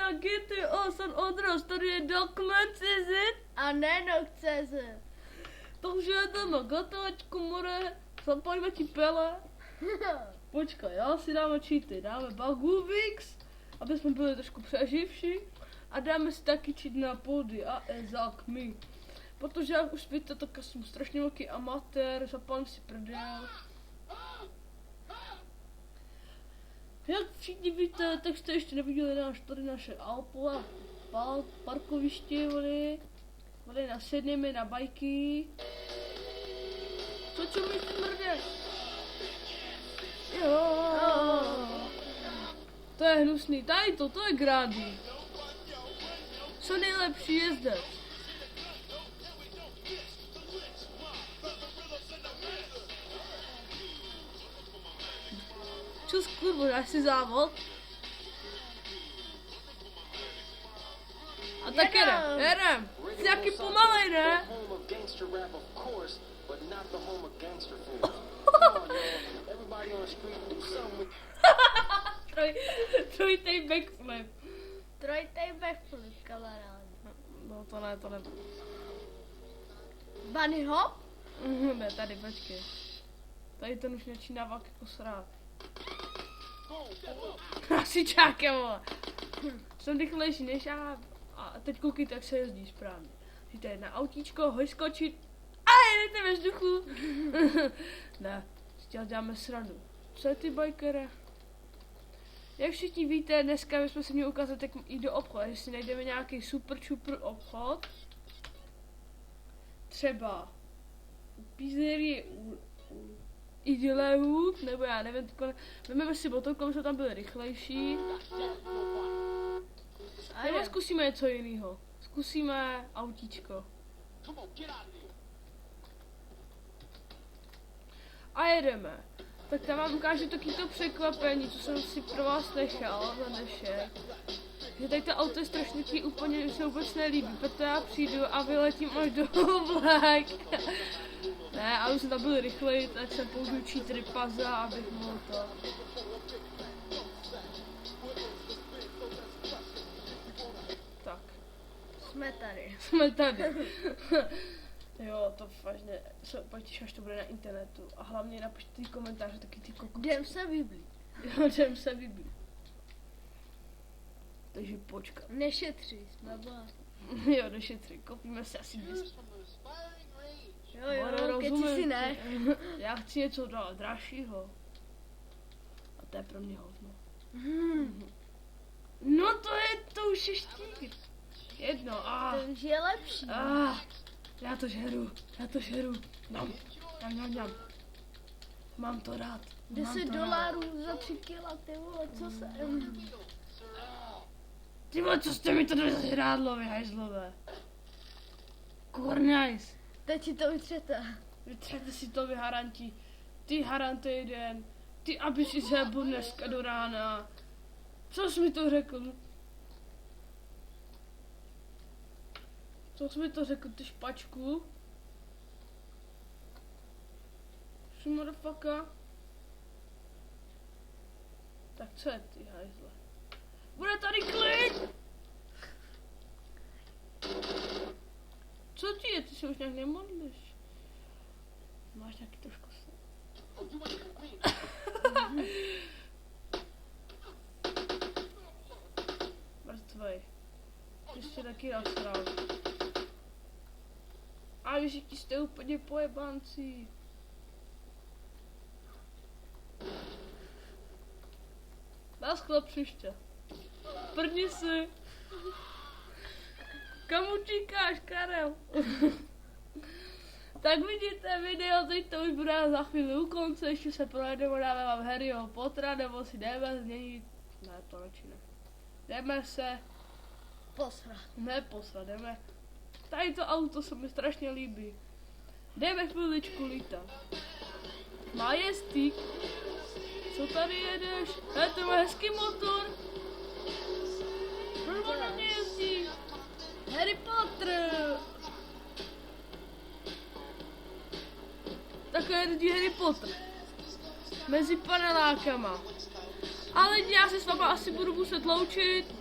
na GTA San Andreas, tady je Darkman.cz A Nenok.cz. Takže jdeme gatačku, more, zapalíme ti pele. Počkej, já si dáme cheaty, dáme Baguvix, aby jsme byli trošku přeživší. A dáme si taky cheat na pody a Ezak mi. Protože jak už víte, tak jsem strašně velký amatér, zapalím si prdel. Jak všichni víte, tak jste ještě neviděli tady naše Alpova parkoviště, vody nasedneme na bajky. Co mi smrde? Jo. To je hnusný, tady to je Grady. Co nejlepší jezdec. Čus kurvo, dáš si závod? A tak jedem. Jsi nějaký pomalej, ne? Trojitej backflip. Trojitej backflip, kamarád. No to ne. Bunny hop? Ne, tady, počkej. Tady ten už začíná vak jako srát. Hasičákem, vole. Jsem rychlejší než já. A teď koukej, tak se jezdí správně. Můžete na autíčko, hojskočit. A jedete ve vzduchu. Ne, chtěl děláme srandu. Co je ty bajkere? Jak všichni víte, dneska bychom si měli ukázat, jak jít do obchodu. Jestli najdeme nějaký super obchod. Třeba u pizzerie, u Idilehu, nebo já nevím, vezmeme si motorku, aby jsme tam byli rychlejší. Nebo zkusíme něco jiného. Zkusíme autíčko. A jedeme. Tak tam vám ukážu to překvapení, co jsem si pro vás nechal na dnešek. Že tady to auto je strašně úplně se vůbec nelíbí, protože já přijdu a vyletím až do oblak. Ne, ale už jsem tam byl rychleji, tak jsem použil cheatery paza, abych mohl to. Tak. Jsme tady. Jo, to vážně, pojďte, až to bude na internetu. A hlavně napište ty komentáře, taky ty kokoci. Jdem se vyblít. Jo, jdem se vyblít. Takže počkat. Nešetří, jsme blázni. Jo, nešetří, koupíme si asi 200. Jo, keci si ne. Já chci něco dražšího. A to je pro mě hovno. No to už je štír. Jedno, To už je lepší. Já to žeru. Nam. Mám to rád. $10 za 3 kila, ty vole, co se... Ty vole, co jste mi to dali za žrádlo, vy hajzlové. Kurňajs. Teď si to vytřete. Vytřete si to, vy haranti. Ty harante jeden. Ty, aby si zebu dneska do rána. Co jsi mi to řekl? Co jsi mi to řekl, ty špačku? Motherfucker. Tak co je ty hajzle? Bude tady klid! Co ti je? Ty se už nějak nemodlíš. Máš nějaký trošku Mrtvej. Ještě taky nasral. A vy všichni jste úplně pojebanci. Naschle příště. Prdni si. Kam utíkáš, Karel? Tak vidíte video, teď to už bude za chvíli u konce, ještě se projedeme, dáme vám Harryho Pottera, nebo si jdeme změnit. Ne, to radši ne. Jdeme se posrat, jdeme. Tady to auto se mi strašně líbí. Jdeme chviličku lítat. Majestík. Co tady jedeš? To má hezký motor. Proč na mě jezdí? Harry Potter. Takhle jezdí Harry Potter. Mezi panelákama. Ale lidi, já se s váma asi budu muset loučit.